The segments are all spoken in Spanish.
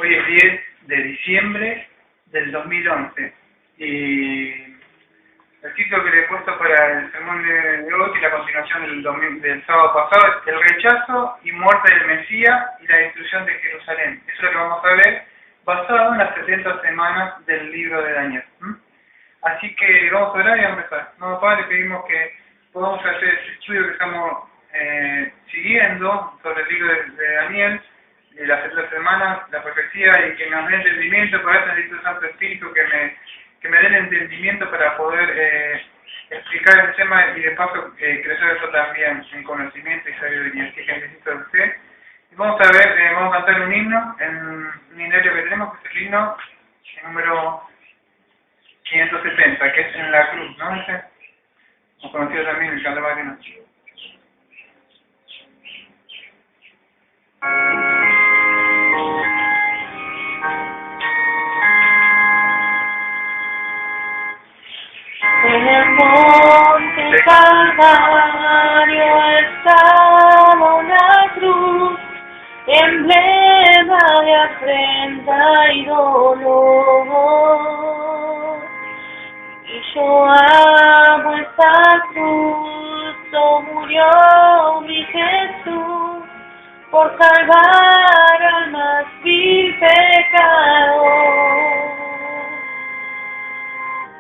Hoy es 10 de diciembre del 2011 y el título que le he puesto para el sermón de hoy, que es la continuación del sábado pasado, es El rechazo y muerte del Mesías y la destrucción de Jerusalén. Eso es lo que vamos a ver basado en las 70 semanas del libro de Daniel. Así que vamos a orar y vamos a empezar. No, Padre, le pedimos que podamos hacer ese estudio que estamos siguiendo sobre el libro de Daniel, de las 70 semanas, la profecía, y que nos dé entendimiento. Para eso necesito el Santo Espíritu que me dé el entendimiento para poder explicar el tema y de paso crecer eso también en conocimiento y sabiduría. Así que necesito de usted. Y vamos a ver, vamos a cantar un himno en un himnario que tenemos, que es el himno número 570, que es En la Cruz, ¿no? Ese, hemos conocido también el Calvario. En el monte Calvario estaba una cruz, emblema de afrenta y dolor. Y yo amo esta cruz, oh, murió mi Jesús, por salvar al más vil pecador.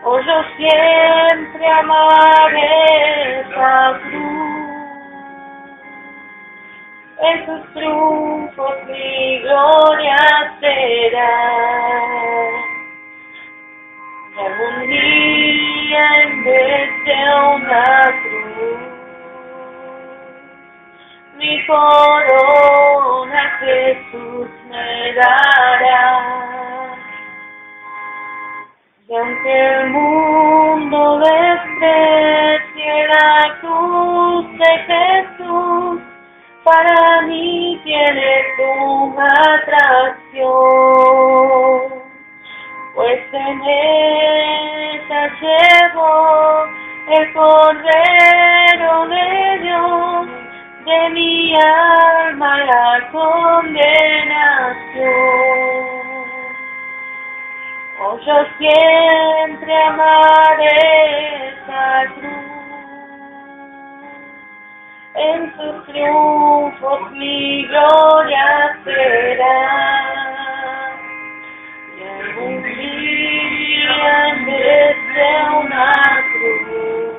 Oh, yo siempre amaré esa cruz, en sus triunfos mi gloria será. Y algún día en vez de una cruz, mi corona Jesús me dará. Y aunque el mundo desprecie la cruz de Jesús, para mí tiene suma atracción, pues en ella llevo el Cordero de Dios, de mi alma la condenación. Oh, yo siempre amaré esa cruz, en sus triunfos mi gloria será. Y algún día en vez de una cruz,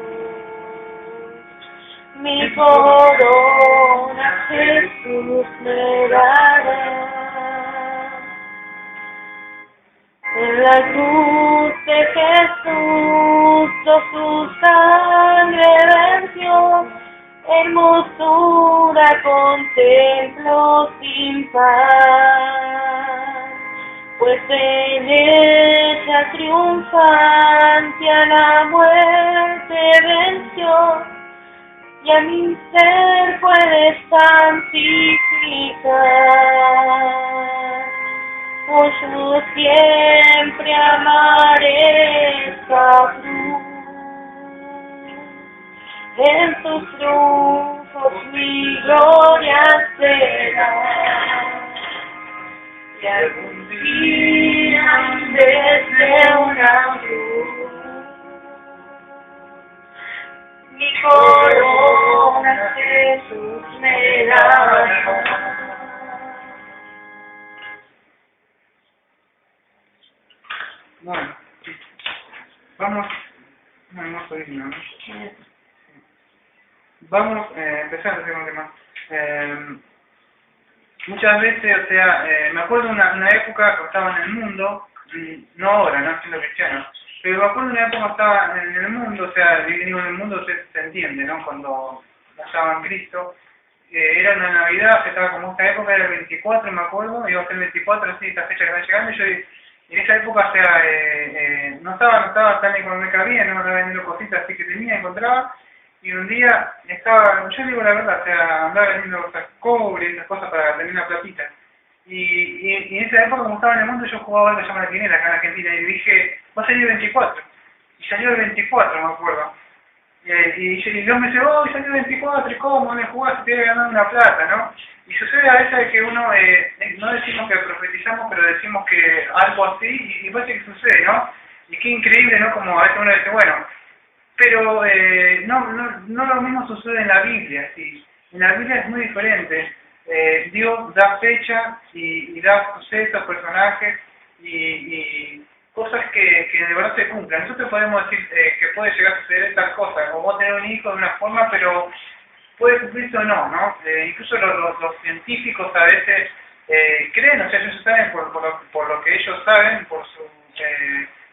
mi corona Jesús me dará. En la cruz de Jesús, su sangre vertió, hermosura contemplo sin par, pues en ella triunfante a la muerte venció, y a mi ser puede santificar. Pues yo siempre amaré esa cruz, en sus triunfos mi gloria será. Y algún día desde una cruz, mi corona Jesús me dará. Bueno, vamos, un hermoso himno, ¿no? Vamos a empezar el segundo tema. Muchas veces, o sea, me acuerdo de una época que estaba en el mundo, no ahora, no siendo cristiano, pero me acuerdo de una época que estaba en el mundo, o sea, digo en el mundo se entiende, ¿no? Cuando estaba en Cristo, era una Navidad, que estaba como esta época, era el 24, me acuerdo, iba a ser el 24, así, esta fecha que está llegando, y yo en esa época, o sea, no estaba tan económica bien, no estaba vendiendo cositas así que tenía, encontraba, y un día estaba, yo digo la verdad, o sea, andaba vendiendo cosas, cobre y esas cosas para tener una platita. Y en esa época, como estaba en el mundo, yo jugaba algo que se llama la quinela acá en Argentina, y dije, va a salir el 24. Y salió el 24, me acuerdo. Y y Dios me dice, oh, salió 24, ¿cómo me jugaste? Te voy a ganar una plata, ¿no? Y sucede a veces que uno, no decimos que profetizamos, pero decimos que algo así, y parece que sucede, ¿no? Y qué increíble, ¿no? Como a veces uno dice, bueno, pero no lo mismo sucede en la Biblia, ¿sí? En la Biblia es muy diferente. Dios da fecha y da sucesos, personajes y cosas que de verdad se cumplen. Nosotros podemos decir que puede llegar a suceder tal cosa, o vos tenés un hijo de una forma, pero puede cumplirse o no, ¿no? Incluso los científicos a veces creen, o sea, ellos saben por lo que ellos saben, por su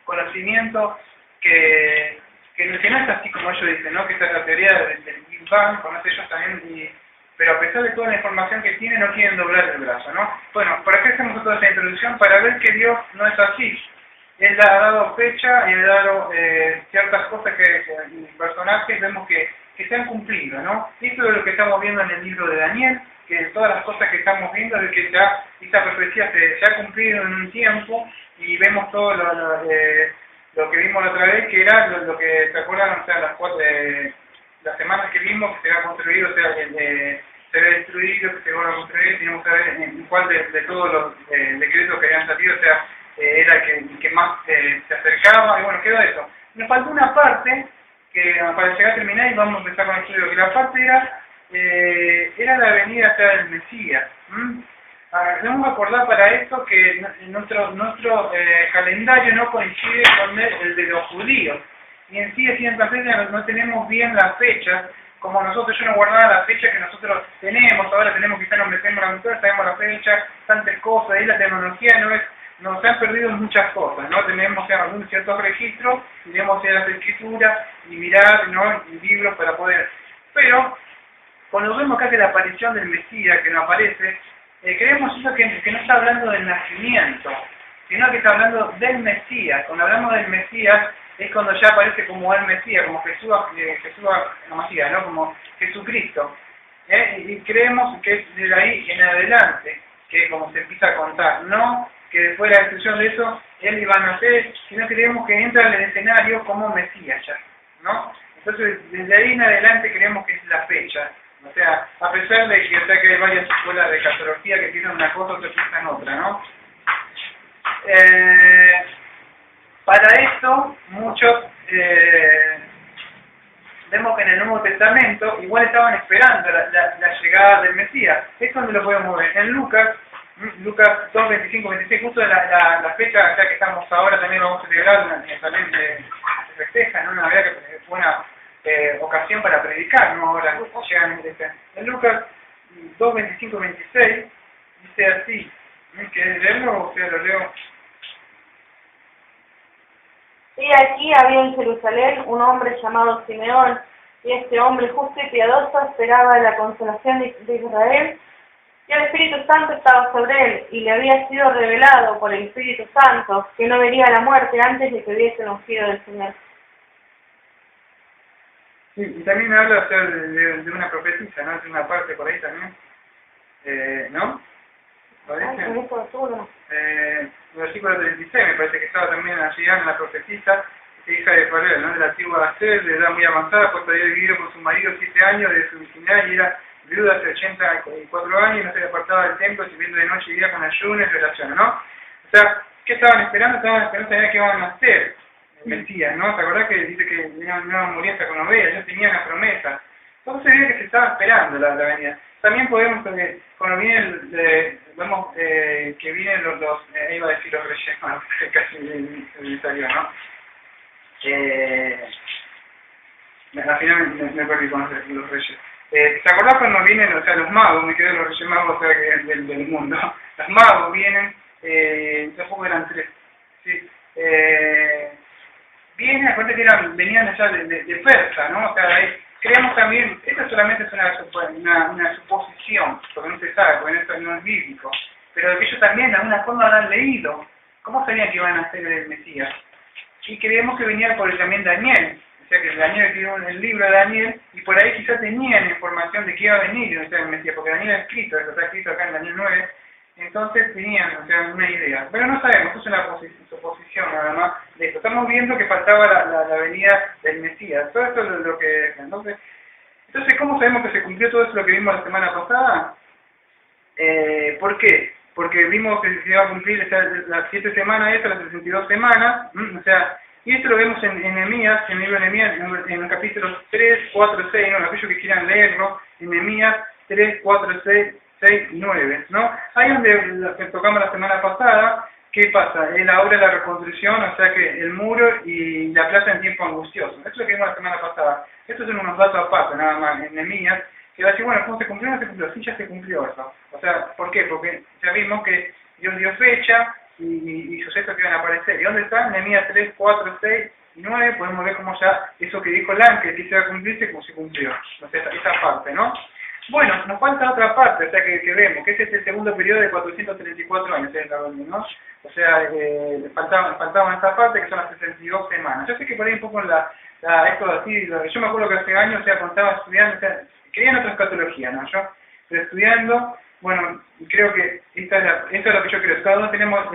conocimiento, que no es así como ellos dicen, ¿no? Que esta es la teoría del Big Bang, conocen ellos también, pero a pesar de toda la información que tienen, no quieren doblar el brazo, ¿no? Bueno, ¿para qué hacemos toda esta introducción? Para ver que Dios no es así. Él ha dado fecha y ha dado ciertas cosas y personajes vemos que se han cumplido, ¿no? Y esto es lo que estamos viendo en el libro de Daniel, que todas las cosas que estamos viendo de que ya esta profecía se ha cumplido en un tiempo y vemos todo lo que vimos la otra vez, que era lo que se acuerdan, o sea, las semanas que vimos que se va a construir, o sea, se ve destruido, que se va a construir, tenemos que ver en cuál de todos los decretos que habían salido, o sea, era el que más se acercaba, y bueno, quedó eso. Nos faltó una parte que para llegar a terminar y vamos a empezar con el estudio, que la parte era la venida del Mesías. Debemos acordar para esto que nuestro calendario no coincide con el de los judíos, y en sí en esta fecha no tenemos bien las fechas, como yo no guardaba la fecha que nosotros tenemos, ahora tenemos quizás nos metemos la mujer, sabemos la fecha, tantas cosas, y la tecnología nos han perdido muchas cosas, ¿no? Tenemos algunos ciertos registros, tenemos las escrituras y mirar, ¿no? Libros para poder. Pero, cuando vemos acá que la aparición del Mesías, que nos aparece, creemos eso que no está hablando del nacimiento, sino que está hablando del Mesías. Cuando hablamos del Mesías, es cuando ya aparece como el Mesías, como Jesús Mesías, ¿no? Como Jesucristo. Y creemos que es de ahí en adelante, que como se empieza a contar, no que después de la destrucción de eso, él iba a nacer, sino que creemos que entra en el escenario como Mesías ya, ¿no? Entonces, desde ahí en adelante creemos que es la fecha. O sea, a pesar de que, que hay varias escuelas de catología que piensan una cosa, otras piensan otra, ¿no? Para esto, muchos vemos que en el Nuevo Testamento igual estaban esperando la llegada del Mesías. Esto donde lo podemos ver. En Lucas 2, 25, 26, justo la fecha ya que estamos ahora también vamos a celebrar, también se festeja, ¿no? Una Navidad que fue una ocasión para predicar, ¿no? Ahora llegan en Lucas 2, 25, 26, dice así, ¿que leerlo o sea, lo leo? Y aquí había en Jerusalén un hombre llamado Simeón, y este hombre justo y piadoso esperaba la consolación de Israel, y el Espíritu Santo estaba sobre él, y le había sido revelado por el Espíritu Santo que no vería la muerte antes de que hubiese ungido del Señor. Sí, y también habla, o sea, de una profetisa, ¿no? De una parte por ahí también, ¿no? El versículo 36 me parece que estaba también allí en la profetisa, hija de Farel, ¿no? De la antigua Aser, de edad muy avanzada, pues había vivido con su marido 7 años de su virginidad y era viuda hace 84 años y no se apartaba del templo, sirviendo de noche y día con ayunos y relaciones, ¿no? O sea, ¿qué estaban esperando? Estaban esperando saber qué iban a hacer, Mesías, ¿no? ¿Te acordás que dice que no iba a morir hasta con ovejas? Ellos tenían una promesa. Entonces se ve que se estaba esperando la venida. También podemos, cuando vienen, vemos que vienen iba a decir los reyes, no, casi me salió, ¿no? Al final me perdí con los reyes. ¿Se acordás cuando vienen, o sea, los magos, me quedé los reyes magos, o sea, que del mundo? Los magos vienen, tampoco eran 3, ¿sí? Vienen, acuérdate que venían allá de Persa, ¿no? O sea, ahí creemos también, esto solamente es una suposición, porque no se sabe, porque esto no es bíblico, pero que ellos también de alguna forma habrán leído, ¿cómo sabían que iban a ser el Mesías? Y creemos que venía por también Daniel, o sea que Daniel escribió el libro de Daniel, y por ahí quizás tenían información de que iba a venir, o sea, el Mesías, porque Daniel ha escrito, eso está escrito acá en Daniel 9, entonces tenían, o sea, una idea. Pero no sabemos, esto es una suposición nada más de esto. Estamos viendo que faltaba la venida del Mesías. Todo esto es lo que... Entonces, ¿cómo sabemos que se cumplió todo eso lo que vimos la semana pasada? ¿Por qué? Porque vimos que se iba a cumplir las 7 semanas, las 62 semanas, o sea, y esto lo vemos en Nehemías, en el libro de Nehemías, en los capítulos 3, 4, 6, 9, aquellos que quieran leerlo, en Nehemías 3, 4, 6 y 9, ¿no? Ahí donde tocamos la semana pasada, ¿qué pasa? Es la obra de la reconstrucción, o sea que el muro y la plaza en tiempo angustioso. Eso es lo que vimos la semana pasada. Estos son unos datos aparte, nada más, en Nehemías, que va a decir, bueno, ¿cómo se cumplió? No se cumplió, sí, ya se cumplió eso. O sea, ¿por qué? Porque ya vimos que Dios dio fecha y sucesos que iban a aparecer. ¿Y dónde está? Nehemías 3, 4, 6 y 9, podemos ver cómo ya eso que dijo el ángel que se iba a cumplirse, como se cumplió. O sea, esa parte, ¿no? Bueno, nos falta otra parte, o sea, que vemos, que es el segundo periodo de 434 años, ¿no? O sea, faltaban esta parte, que son las 62 semanas. Yo sé que por ahí un poco esto así, yo me acuerdo que hace años, o sea, cuando estaba estudiando, o sea, querían otra escatología, ¿no? Yo, pero estudiando, bueno, creo que esto es lo que yo creo. Cada uno tenemos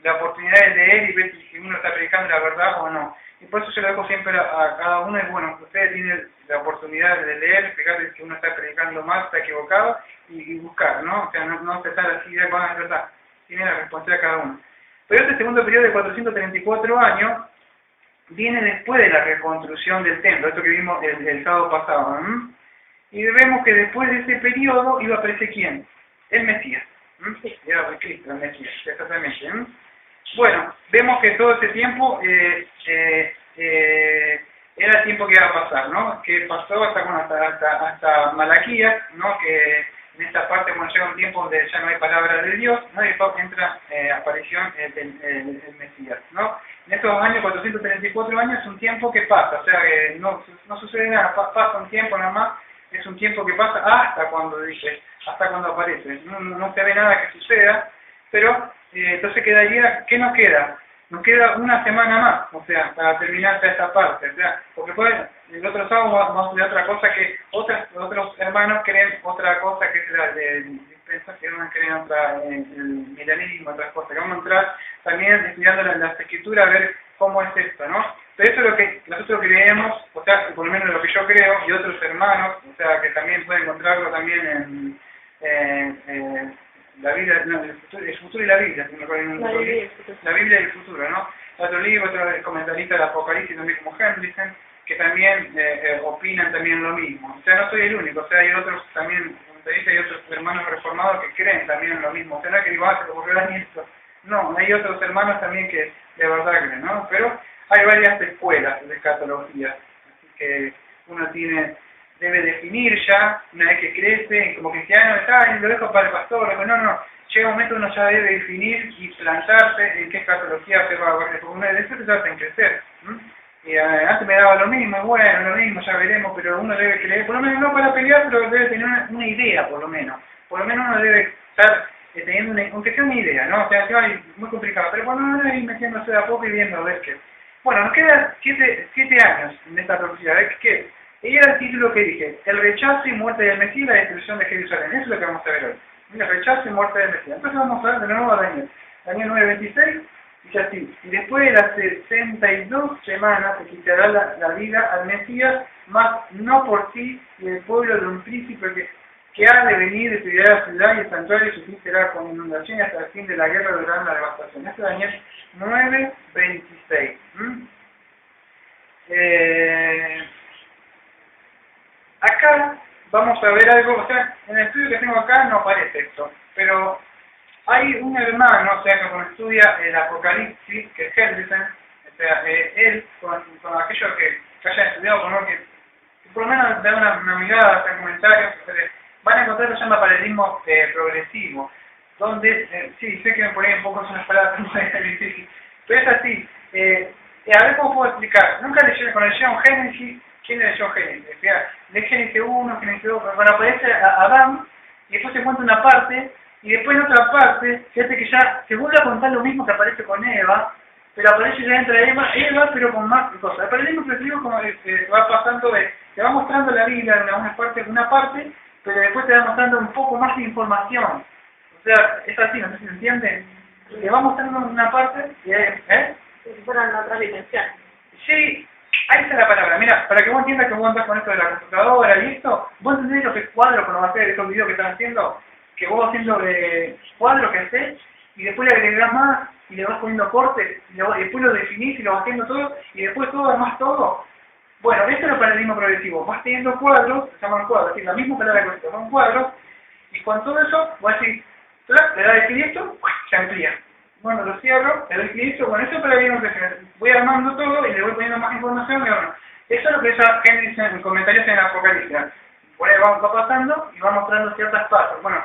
la oportunidad de leer y ver si uno está predicando la verdad o no. Y por eso yo lo dejo siempre a cada uno, es bueno, ustedes tienen la oportunidad de leer, fijarse si uno está predicando mal, está equivocado, y buscar, ¿no? O sea, no empezar así de con la verdad. Tiene la responsabilidad cada uno. Pero este segundo periodo de 434 años viene después de la reconstrucción del templo, esto que vimos el sábado pasado, ¿no? Y vemos que después de ese periodo iba a aparecer ¿quién? El Mesías. Era Cristo, el Mesías, exactamente. Bueno, vemos que todo ese tiempo era el tiempo que iba a pasar, ¿no? Que pasó hasta Malaquías, ¿no? Que en esta parte, cuando llega un tiempo donde ya no hay palabra de Dios, ¿no? Y después entra aparición el Mesías, ¿no? En estos años, 434 años, es un tiempo que pasa, o sea, que no sucede nada, pasa un tiempo nada más, es un tiempo que pasa hasta cuando aparece, no se ve nada que suceda, pero entonces quedaría, ¿qué nos queda? Nos queda una semana más, o sea, para terminar esta parte, o sea, porque después el otro sábado vamos a estudiar otra cosa que otros hermanos creen otra cosa que es la de dispensación, creen el milenismo, otras cosas, que vamos a entrar también estudiando las escrituras a ver cómo es esto, ¿no? Pero eso es lo que nosotros creemos, o sea, por lo menos lo que yo creo, y otros hermanos, o sea, que también pueden encontrarlo también en la Biblia, no, el futuro y la Biblia, la Biblia y el futuro, ¿no? Otro libro, otro comentarista del Apocalipsis, también como Hendrickson, que también opinan también lo mismo. O sea, no soy el único, o sea, hay otros también comentaristas y otros hermanos reformados que creen también en lo mismo. O sea, no es que digo, se le ocurrió a mí esto. No, hay otros hermanos también que de verdad creen, ¿no? Pero hay varias escuelas de escatología, así que uno debe definir ya, una vez que crece, como cristiano, y lo dejo para el pastor, no, llega un momento uno ya debe definir y plantarse en qué escatología se va a ver, porque uno de eso se trata en crecer. Y antes me daba lo mismo, bueno, lo mismo, ya veremos, pero uno debe creer, por lo menos no para pelear, pero debe tener una idea, por lo menos uno debe estar teniendo aunque sea una idea, ¿no? O sea, es muy complicado, pero bueno, uno debe ir metiéndose de a poco y viendo a ver qué. Bueno, nos quedan 7 años en esta profecía, a ver qué. Y era el título que dije, el rechazo y muerte del Mesías y la destrucción de Jerusalén. Eso es lo que vamos a ver hoy. El rechazo y muerte del Mesías. Entonces vamos a ver de nuevo a Daniel. Daniel 9:26, dice así, y después de las 62 semanas se quitará la vida al Mesías, mas no por sí y el pueblo de un príncipe que ha de venir, destruirá la ciudad y el santuario, y su fin será con inundación y hasta el fin de la guerra durará la devastación. Esto es Daniel 9:26. Acá vamos a ver algo, o sea, en el estudio que tengo acá no aparece esto, pero hay un hermano, o sea, que cuando estudia el Apocalipsis, que es Hendrickson, o sea, él, con aquellos que hayan estudiado con uno que por lo menos da una mirada, hacer comentarios, van a encontrar lo que se llama paralelismo progresivo, donde, sí, sé que por ahí un poco son las palabras muy difíciles, pero es así, a ver cómo puedo explicar, nunca cuando leyeron Génesis, ¿quién leyó Génesis? O sea, de Génesis 1, Génesis 2, cuando aparece Adán, y después se cuenta una parte, y después en otra parte, fíjate que ya se vuelve a contar lo mismo que aparece con Eva, pero aparece ya dentro de Eva pero con más cosas. El paralelismo progresivo como va pasando, te va mostrando la Biblia en una parte, pero después te va mostrando un poco más de información. O sea, es así, no sé si se entiende. Le va mostrando una parte y Si fueran otras dimensiones. sí, ahí está la palabra. Mira, para que vos entiendas que vos andás con esto de la computadora y esto, vos entendés lo que es cuadro cuando vas a hacer estos videos que están haciendo, que vos vas haciendo cuadros que haces y después le agregás más y le vas poniendo cortes y después lo definís y lo vas haciendo todo y después todo armás todo. Bueno, esto es el paradigma progresivo. Vas teniendo cuadros, se llaman cuadros, es decir, la misma palabra que son cuadros, y con todo eso, vos decís, le das el clic, se amplía. Bueno, lo cierro, le doy clic, bueno, eso es para que voy armando todo y le voy poniendo más información. Y bueno, eso es lo que esa gente dice en comentarios en Apocalipsis. Por ahí va pasando y va mostrando ciertas partes. Bueno,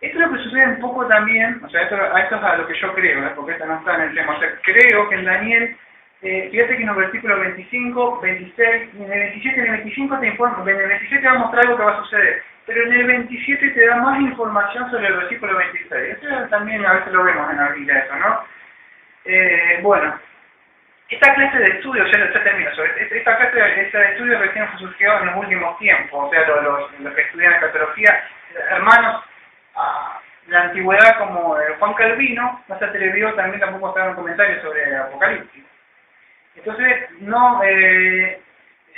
esto es lo que sucede un poco también, o sea, esto es a lo que yo creo, porque esto no está en el tema. O sea, creo que en Daniel, fíjate que en los versículos 25, 26, en el 27 y en el 25 te informa, en el 27 te va a mostrar algo que va a suceder, pero en el 27 te da más información sobre el versículo 26. Eso también a veces lo vemos en la Biblia, eso, ¿no? Bueno, esta clase de estudios, ya termino, esta clase de estudios recién surgió en los últimos tiempos, o sea, los que estudian escatología, hermanos, la antigüedad como Juan Calvino, no se atrevió también tampoco a hacer un comentario sobre Apocalipsis. Entonces, no,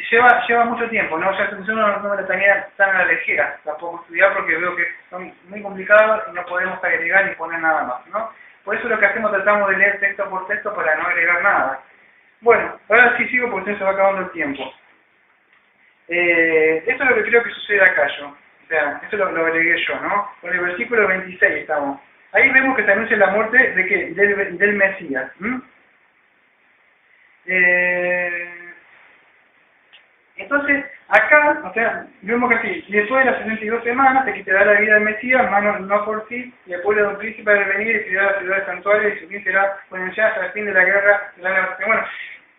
lleva mucho tiempo, ¿no? Ya yo no me lo tenía tan a la ligera, tampoco estudiar porque veo que son muy complicados y no podemos agregar ni poner nada más, ¿no? Por eso lo que hacemos, tratamos de leer texto por texto para no agregar nada. Bueno, ahora sí sigo porque se va acabando el tiempo. Esto es lo que creo que sucede acá yo. O sea, esto lo agregué yo, ¿no? Con el versículo 26 estamos. Ahí vemos que se anuncia la muerte de ¿qué? Del Mesías. Entonces, acá, o sea, vemos que así, después de las 62 semanas se quitará la vida del Mesías, mano no por sí, y el pueblo de un príncipe de venir y criar la ciudad de santuario, y su fin será pronunciada hasta el fin de la guerra de la nación. Bueno,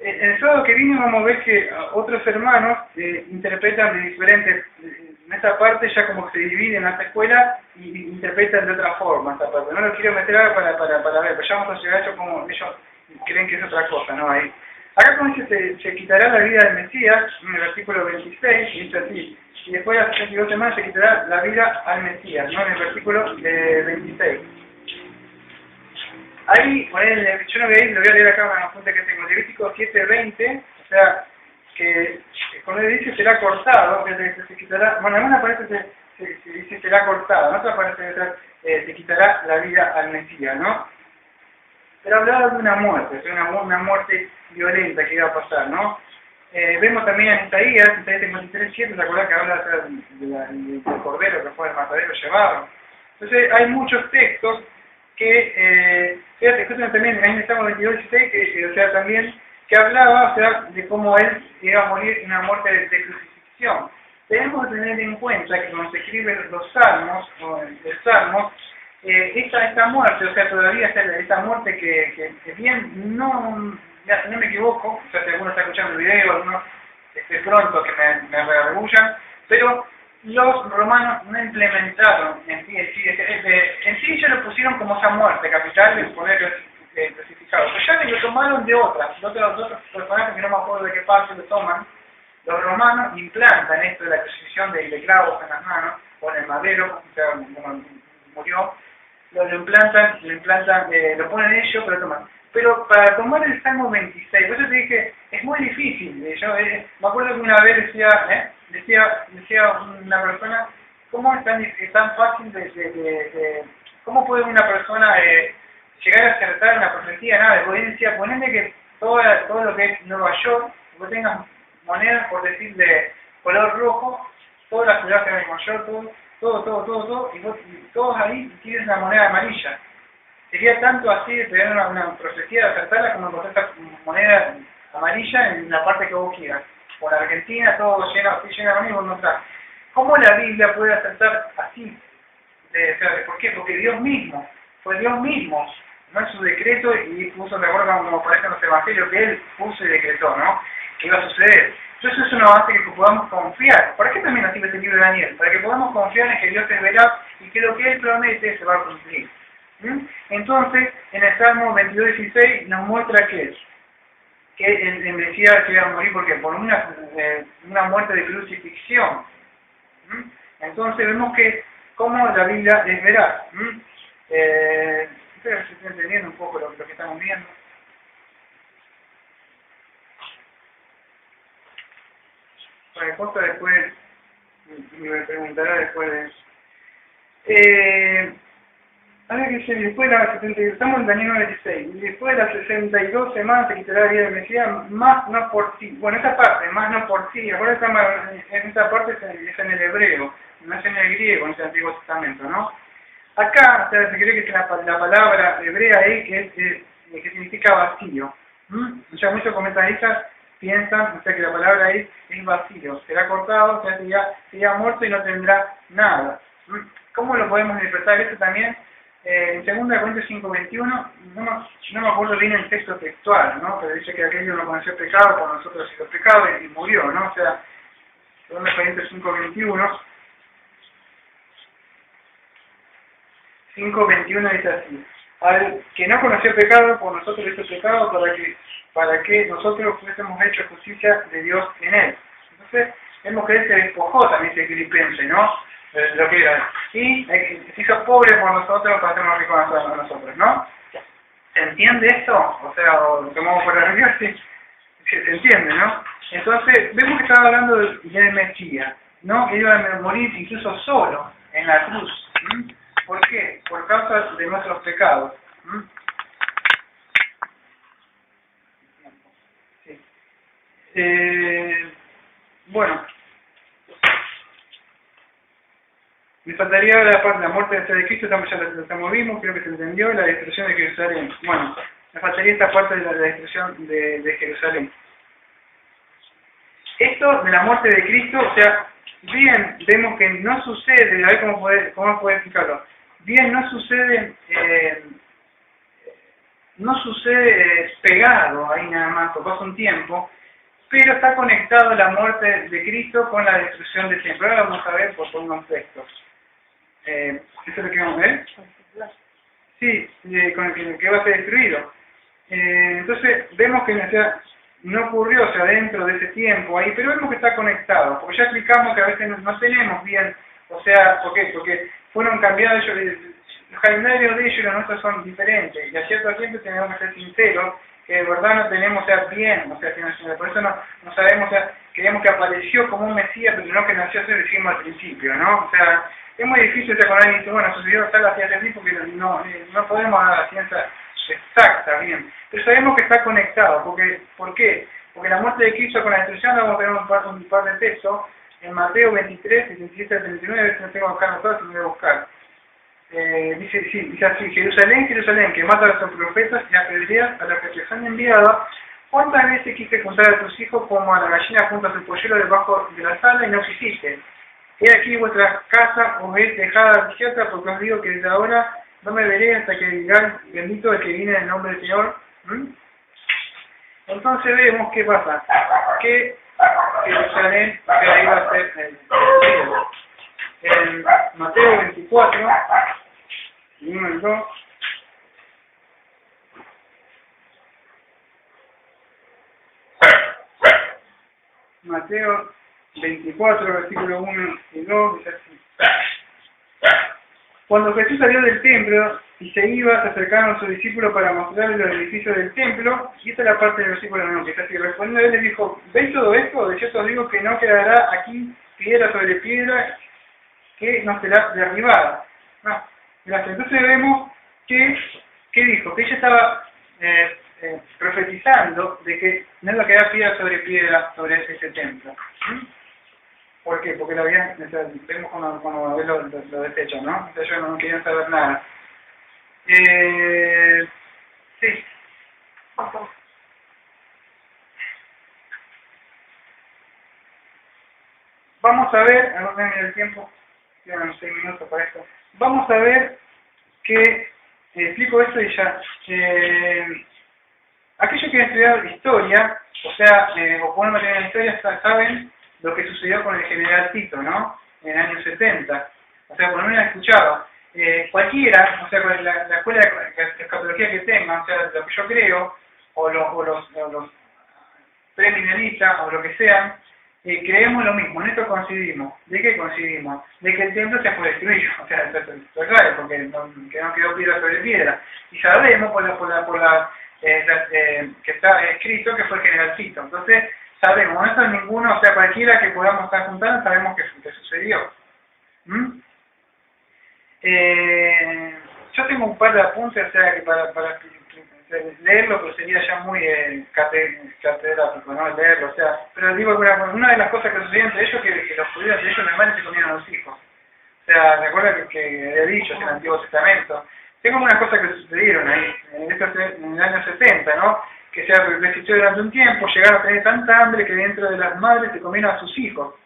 el sábado que viene vamos a ver que otros hermanos interpretan de diferentes, en esta parte ya como que se dividen en esta escuela y interpretan de otra forma esta parte. No lo quiero meter ahora para ver, pero ya vamos a llegar a eso como ellos creen que es otra cosa, ¿no? Ahí. Acá como dice, se quitará la vida del Mesías, en el versículo 26, y dice así, y después de las 62 semanas se quitará la vida al Mesías, ¿no? En el versículo 26. Ahí, yo no voy a ir, lo voy a leer acá en la fuente que tengo, Levítico 7:20, o sea, que cuando dice será cortado, que se quitará, bueno, en una parece se dice será cortado, en otra parece se quitará la vida al Mesías, ¿no? Pero hablaba de una muerte, una muerte violenta que iba a pasar, ¿no? Vemos también en Isaías 53:7, ¿se acuerdan que habla del cordero que fue el matadero llevado? Entonces hay muchos textos que, fíjate, también en el Salmo 22:16, que, o sea, también, que hablaba, o sea, de cómo él iba a morir en una muerte de crucifixión. Tenemos que tener en cuenta que cuando se escriben los salmos, o el salmo, esta muerte, o sea, todavía esta muerte que bien, no me equivoco, o sea, si alguno está escuchando el video, algunos pronto que me reargullan, pero los romanos no implementaron en sí ellos lo pusieron como esa muerte capital de poner crucificado, pero ya lo tomaron de otros personajes que no me acuerdo de qué parte lo toman. Los romanos implantan esto de la crucifixión de clavos en las manos, o en el madero, o sea, como murió, lo implantan, lo ponen ellos, pero lo toman. Pero para tomar el Salmo 26, por eso te dije, es muy difícil. Yo me acuerdo que una vez decía una persona, ¿cómo es tan fácil cómo puede una persona llegar a acertar una profecía? Nada, porque él decía, poneme que todo lo que es Nueva York, que tengas monedas, por decir, de color rojo, todas las ciudades de Nueva York, todo, y todos ahí tienen una moneda amarilla. Sería tanto así de tener una profecía de acertarla como encontrar esta moneda amarilla en la parte que vos quieras. Por Argentina, todo lleno de amarilla, vos encontrás. ¿Cómo la Biblia puede acertar así? ¿Por qué? Porque Dios mismo, fue Dios mismo, no es su decreto, y puso, de acuerdo como parece en los evangelios, que Él puso y decretó, ¿no? Que iba a suceder. Entonces es una base que podamos confiar. ¿Para qué también nos sirve este libro de Daniel? Para que podamos confiar en que Dios es veraz y que lo que Él promete se va a cumplir. Entonces, en el Salmo 22:16 nos muestra que el Mesías se iba a morir porque por una muerte de crucifixión. Entonces vemos que como la Biblia es veraz. Espero que se esté entendiendo un poco lo que estamos viendo. Para cosa después me preguntará después de eso. A ver qué dice, después de las 72, estamos en Daniel 9:16, y después de las 62 semanas se quitará la vida del Mesías, más no por sí. Bueno, esta parte, más no por sí, ahora esta parte es en el hebreo, no es en el griego, en el Antiguo Testamento, ¿no? Acá, o sea, se cree que es la palabra hebrea ahí que significa vacío. O sea, muchos comentaristas piensan, o sea, que la palabra ahí es vacío, será cortado, o sea, sería muerto y no tendrá nada. ¿Cómo lo podemos interpretar esto también? En 2 Corintios 5:21, no me acuerdo bien el texto textual, ¿no? Pero dice que aquello no conoció pecado, por nosotros hizo pecado y murió, ¿no? O sea, 2 Corintios 5:21 dice así: al que no conoció pecado, por nosotros hizo pecado para que nosotros fuésemos hechos justicia de Dios en él. Entonces, vemos que él se despojó también ese Filipense, ¿no? Lo que era. Y se hizo pobre por nosotros para hacernos ricos a nosotros, ¿no? ¿Se entiende esto? O sea, lo tomamos por arriba, sí. Se entiende, ¿no? Entonces, vemos que estaba hablando del Mesías, ¿no? Que iba a morir incluso solo en la cruz. ¿Por qué? Por causa de nuestros pecados. Sí. Bueno. Me faltaría la muerte de Cristo, ya lo vimos, creo que se entendió, la destrucción de Jerusalén. Bueno, me faltaría esta parte de la destrucción de Jerusalén. Esto de la muerte de Cristo, o sea, bien vemos que no sucede, a ver cómo puede explicarlo. Bien, no sucede pegado ahí nada más, pasa un tiempo, pero está conectado la muerte de Cristo con la destrucción del templo. Ahora vamos a ver por unos textos. ¿Eso es lo que vamos a ver? Sí, con el que va a ser destruido. Entonces, vemos que no ocurrió, o sea, dentro de ese tiempo ahí, pero vemos que está conectado, porque ya explicamos que a veces no tenemos bien, o sea, ¿por qué? Porque fueron cambiados los calendarios de ellos y los nuestros son diferentes, y a cierto tiempo tenemos que ser sinceros, que de verdad no tenemos, o sea, bien, o sea, por eso no sabemos, o sea, creemos que apareció como un Mesías, pero no que nació, eso lo dijimos al principio, ¿no? O sea, es muy difícil, o sea, cuando alguien dice, bueno, sucedió tal hacia ese tipo, porque no podemos dar la ciencia exacta, bien. Pero sabemos que está conectado, ¿por qué? Porque la muerte de Cristo con la destrucción, vamos a ver un par de textos, en Mateo 23, 17 al 39, a ver si no tengo acá anotado, si me voy a buscar. Dice así: Jerusalén, Jerusalén, que mata a los profetas y apedreas a los que te han enviado. ¿Cuántas veces quise juntar a tus hijos como a la gallina junto a su polluelo debajo de la sala y no quisiste? He aquí vuestra casa os es dejada desierta, porque os digo que desde ahora no me veré hasta que digáis bendito el que viene en el nombre del Señor. Entonces vemos qué pasa, que Jerusalén que iba a ser en Mateo 24, 1 y 2. Mateo 24, versículo 1 y 2, dice así: Cuando Jesús salió del templo y se iba, se acercaron a sus discípulos para mostrarles los edificios del templo, y esta es la parte del versículo 1, que está así: respondiendo él les dijo, ¿veis todo esto? De cierto os digo que no quedará aquí piedra sobre piedra que no será derribada. No, gracias. Entonces vemos que dijo, que ella estaba profetizando de que no iba a quedar piedra sobre ese templo. ¿Por qué? Porque lo habían, vemos cuando lo desechan, ¿no? Entonces ellos no querían saber nada. Sí. Vamos a ver, no tengo el tiempo, quedan 6 minutos para esto. Vamos a ver que, explico esto y ya. Aquellos que han estudiado historia, o sea, o pueden meter en la historia, saben lo que sucedió con el general Tito, ¿no? En el año 70. O sea, por lo menos han escuchado. Cualquiera, o sea, la escuela de escatología que tenga, o sea, lo que yo creo, o los premilenistas, o lo que sean, creemos lo mismo, en esto coincidimos. ¿De qué coincidimos? De que el templo se fue destruido, o sea, esto es claro, porque que no quedó piedra sobre piedra. Y sabemos que está escrito que fue el general Tito. Entonces, sabemos, no es ninguno, o sea, cualquiera que podamos estar juntando, sabemos que sucedió. Yo tengo un par de apuntes, o sea, que para leerlo, pero sería ya muy catedrático, ¿no? Leerlo, o sea, pero digo, una de las cosas que sucedió entre ellos, que los judíos entre ellos normales se comían a los hijos. O sea, recuerda que he dicho en el Antiguo Testamento. Tengo algunas cosas que sucedieron ahí, en el año 70, ¿no? Que se resistió durante un tiempo, llegaron a tener tanta hambre que dentro de las madres se comían a sus hijos.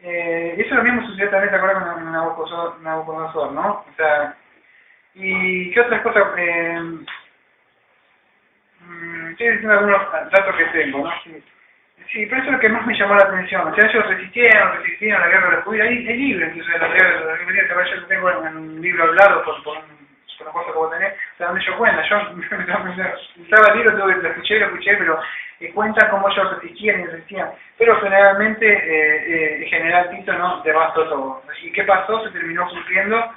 Eso lo mismo sucedió también, ¿te acuerdas? Con Nabucodonosor, ¿no? O sea, y qué otras cosas, estoy diciendo algunos datos que tengo, ¿no? Sí, pero eso es lo que más me llamó la atención. O sea, ellos resistieron la guerra de los judíos. Hay libros, incluso de la guerra de los judíos, que yo lo tengo en un libro hablado por una cosa que vos tenés, o sea, donde yo cuenta. Yo estaba el libro, lo escuché, pero cuenta cómo ellos resistían y resistían. Pero generalmente el general Tito no devastó todo. ¿Y qué pasó? Se terminó cumpliendo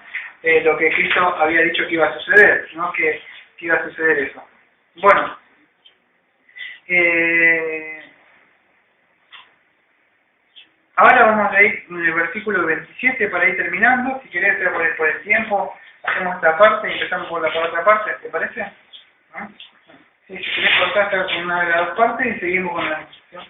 lo que Cristo había dicho que iba a suceder, ¿no? Que iba a suceder eso. Bueno. Ahora vamos a ir en el versículo 27 para ir terminando. Si querés, por el tiempo, hacemos esta parte y empezamos por la otra parte, ¿te parece? ¿No? Sí, si querés cortar una de las dos partes y seguimos con la discusión.